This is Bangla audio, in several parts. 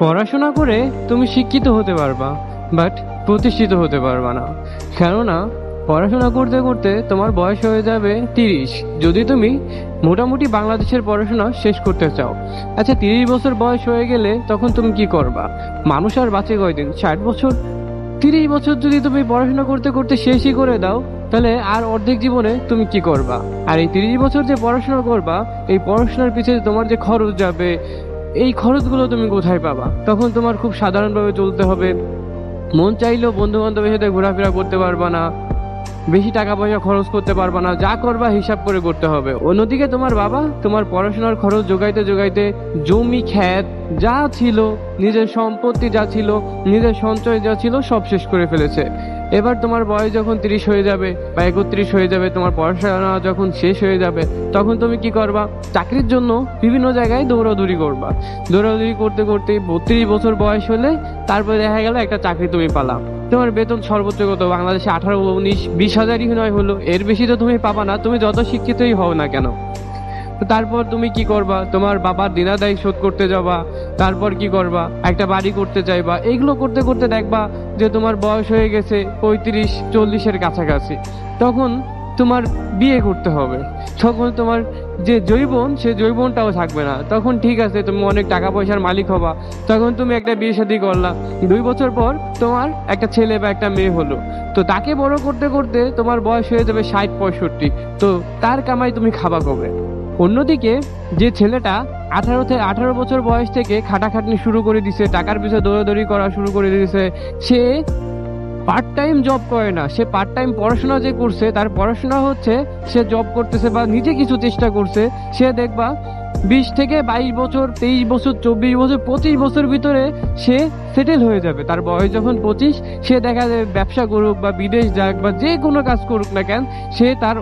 পড়াশোনা করে তুমি শিক্ষিত হতে পারবা, বাট প্রতিষ্ঠিত হতে পারবা না। কেননা পড়াশোনা করতে করতে তোমার বয়স হয়ে যাবে 30, যদি তুমি মোটামুটি বাংলাদেশের পড়াশোনা শেষ করতে চাও। আচ্ছা, 30 বছর বয়স হয়ে গেলে তখন তুমি কি করবা? মানুষ আর বাঁচে কয়দিন? 60 বছর। 30 বছর যদি তুমি পড়াশোনা করতে করতে শেষই করে দাও, তাহলে আর অর্ধেক জীবনে তুমি কি করবা? আর এই 30 বছর যে পড়াশোনা করবা, এই পড়াশোনার পিছনে তোমার যে খরচ যাবে, এই খরচগুলো তুমি কোথায় পাবা? তখন তোমার খুব সাধারণভাবে চলতে হবে। মন চাইলেও বন্ধু বান্ধবের সাথে ঘোরাফেরা করতে পারবা না, বেশি টাকা পয়সা খরচ করতে পারবা না, যা করবা হিসাব করে করতে হবে। অন্যদিকে তোমার বাবা তোমার পড়াশোনার খরচ যোগাইতে যোগাইতে জমি খ্যাত যা ছিল, নিজের সম্পত্তি যা ছিল, নিজের সঞ্চয় যা ছিল, সব শেষ করে ফেলেছে। এবার তোমার বয়স যখন 30 হয়ে যাবে বা 31 হয়ে যাবে, তোমার পড়াশোনা যখন শেষ হয়ে যাবে, তখন তুমি কি করবা? চাকরির জন্য বিভিন্ন জায়গায় দৌড়াদৌড়ি করবা। দৌড়াদৌড়ি করতে করতে 32 বছর বয়স হলে তারপরে দেখা গেল একটা চাকরি তুমি পালা। তোমার বেতন সর্বোচ্চ কত? বাংলাদেশে 18, 19, 20 হাজারই নয় হলো, এর বেশি তো তুমি পাবা না, তুমি যত শিক্ষিতই হও না কেন। তো তারপর তুমি কি করবা? তোমার বাবার দেনাদায় শোধ করতে যাবা। তারপর কি করবা? একটা বাড়ি করতে চাইবা। এইগুলো করতে করতে দেখবা যে তোমার বয়স হয়ে গেছে 35-40-এর কাছাকাছি। তখন তোমার বিয়ে করতে হবে। তখন তোমার যে যৌবন, সে যৌবনটাও থাকবে না। তখন ঠিক আছে, তুমি অনেক টাকা পয়সার মালিক হবা। তখন তুমি একটা বিয়ে শাদী করলা। 2 বছর পর তোমার একটা ছেলে বা একটা মেয়ে হলো। তো তাকে বড় করতে করতে তোমার বয়স হয়ে যাবে 60-65। তো তার কামাই তুমি খাবা কবে? অন্যদিকে যে ছেলেটা 18 বছর বয়স থেকে খাটাখাটনি শুরু করে দিছে, টাকার পিছনে দৌড়াদৌড়ি করা শুরু করে দিয়েছে, সে পার্ট টাইম জব করে না, সে পার্ট টাইম পড়াশোনা যে করছে, তার পড়াশোনা হচ্ছে সে জব করতেছে বা নিজে কিছু চেষ্টা করছে, সে দেখবা 20 থেকে 22 বছর, 23 বছর, 24 বছর, 25 বছর ভিতরে সে সেটেল হয়ে যাবে। তার বয়স যখন 25, সে দেখা যাবে ব্যবসা করুক বা বিদেশ যাক বা যে কোনো কাজ করুক না কেন, সে তার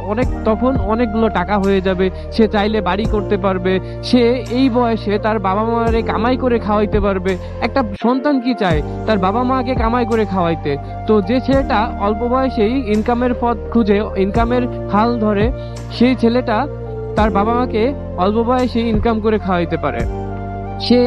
তখন অনেকগুলো টাকা হয়ে যাবে। সে চাইলে বাড়ি করতে পারবে। সে এই বয়সে তার বাবা মারে কামাই করে খাওয়াইতে পারবে। একটা সন্তান কি চায়? তার বাবা মাকে কামাই করে খাওয়াইতে। তো যে ছেলেটা অল্প বয়সেই ইনকামের পথ খুঁজে, ইনকামের হাল ধরে, সেই ছেলেটা তার বাবা মাকে অল্প বয়সে ইনকাম করে খাওয়াইতে পারে। সে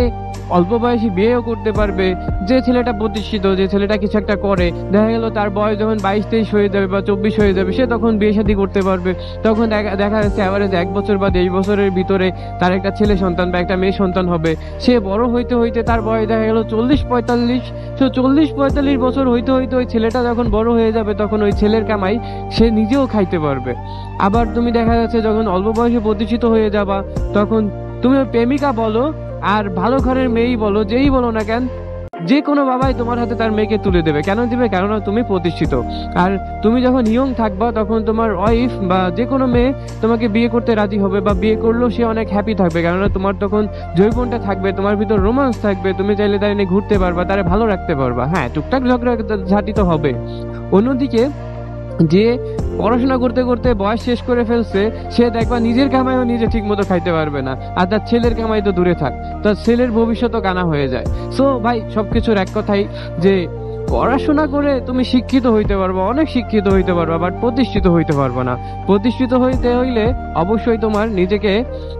অল্প বয়সে বিয়েও করতে পারবে। যে ছেলেটা প্রতিষ্ঠিত, যে ছেলেটা কিছু একটা করে, দেখা গেল তার বয়স যখন 22-23 হয়ে যাবে বা 24 হয়ে যাবে, সে তখন বিয়ে শাদী করতে পারবে। তখন দেখা যাচ্ছে অ্যাভারেজ 1 বছর বা 1.5 বছরের ভিতরে তার একটা ছেলে সন্তান বা একটা মেয়ে সন্তান হবে। সে বড় হইতে হইতে তার বয়স দেখা গেল 40-45। তো 40-45 বছর হইতে হইতে ওই ছেলেটা যখন বড় হয়ে যাবে, তখন ওই ছেলের কামাই সে নিজেও খাইতে পারবে। আবার তুমি দেখা যাচ্ছে যখন অল্প বয়সে প্রতিষ্ঠিত হয়ে যাবা, তখন তুমি প্রেমিকা বলো আর ভালো ঘরের মেয়েই বলো, যেই বলো না কেন, যে কোনো বাবাই তোমার হাতে তার মেয়েকে তুলে দেবে। কেন দিবে? কেননা তুমি প্রতিষ্ঠিত। আর তুমি যখন ইয়ং থাকবা, তখন তোমার ওয়াইফ বা যে কোনো মেয়ে তোমাকে বিয়ে করতে রাজি হবে, বা বিয়ে করলেও সে অনেক হ্যাপি থাকবে। কেননা তোমার তখন যৌবনটা থাকবে, তোমার ভিতর রোমান্স থাকবে, তুমি চাইলে তার নিয়ে ঘুরতে পারবা, তারে ভালো রাখতে পারবা। হ্যাঁ, টুকটাক ঝগড়া ঝাঁটি তো হবে। অন্যদিকে যে পড়াশোনা করতে করতে বয়স শেষ করে ফেলছে, সে দেখবা নিজের কামাইও নিজে ঠিক মতো খাইতে পারবে না, আর তার ছেলের কামাই তো দূরে থাক, তার ছেলের ভবিষ্যৎও কানা হয়ে যায়। সো ভাই, সবকিছুর এক কথাই যে পড়াশোনা করে তুমি শিক্ষিত হইতে পারবা, অনেক শিক্ষিত হইতে পারবা, বাট প্রতিষ্ঠিত হইতে পারবা না। প্রতিষ্ঠিত হইতে হইলে অবশ্যই তোমার নিজেকে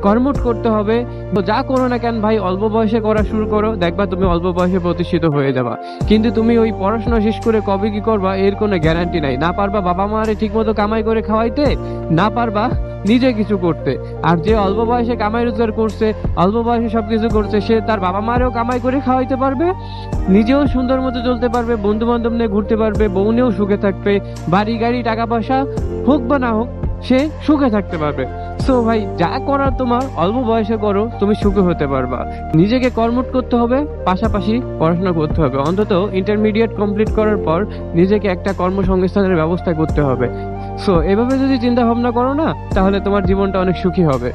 কর্মঠ করতে হবে। তো যা করো না কেন ভাই, অল্প বয়সে করা শুরু করো, দেখবা তুমি অল্প বয়সে প্রতিষ্ঠিত হয়ে যাবা। কিন্তু তুমি ওই পড়াশোনা শেষ করে কবে কি করবা, এর কোনো গ্যারান্টি নাই। না পারবা বাবা মারে ঠিক মতো কামাই করে খাওয়াইতে, না পারবা নিজে কিছু করতে। আর যে অল্প বয়সে কামাই রোজগার করছে, অল্প বয়সে সবকিছু করছে, সে তার বাবা মারেও কামাই করে খাওয়াইতে পারবে, নিজেও সুন্দর মতো চলতে পারবে, বন্ধু বান্ধব নিয়ে ঘুরতে পারবে, বউ নিয়েও সুখে থাকবে, বাড়ি গাড়ি টাকা পয়সা হোক বা না হোক, সে সুখে থাকতে পারবে। সো ভাই, যা করার তোমার অল্প বয়সে করো, তুমি সুখে হতে পারবা। নিজেকে কর্মঠ করতে হবে, পাশাপাশি পড়াশোনা করতে হবে। অন্তত ইন্টারমিডিয়েট কমপ্লিট করার পর নিজেকে একটা কর্মসংস্থানের ব্যবস্থা করতে হবে। সো এভাবে যদি চিন্তা ভাবনা করো না, তাহলে তোমার জীবনটা অনেক সুখী হবে।